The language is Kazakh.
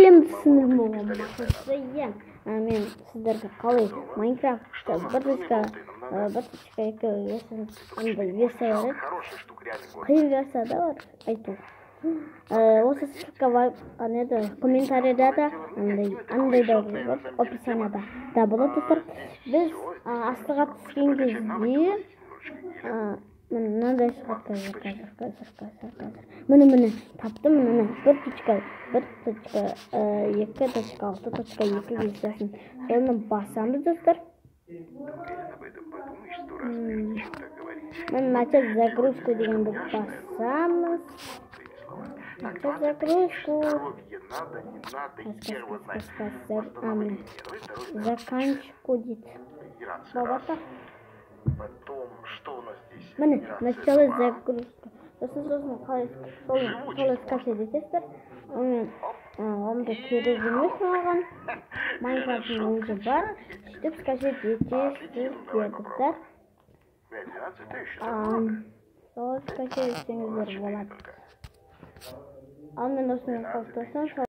енді түсіндірме болған мақсатта иә мен сіздерге қалай Майнкрафтта бір.2 версиялары қиын версияда бар айту. Осы ссылка комментарийда да андай да описанияда да болады достар. Біз астыға түскен кезде мынандай шығады қазір. Міне таптым, міне 1.2.6.2 версиясын. Соны басамыз достар. Начать загрузку дегенді басамыз. Начать загрузку. Заканчивку дейді. Бабата. Потом, что у нас здесь? Міне, начало загрузка. Сосын қалай скачать етесіздер. Онда керек емес маған. Майнкрафттың өзі бар. Сөйтіп скачать етесіздер. Солай скачать етсеңіздер болады. Ал мен осыны қалыптасам,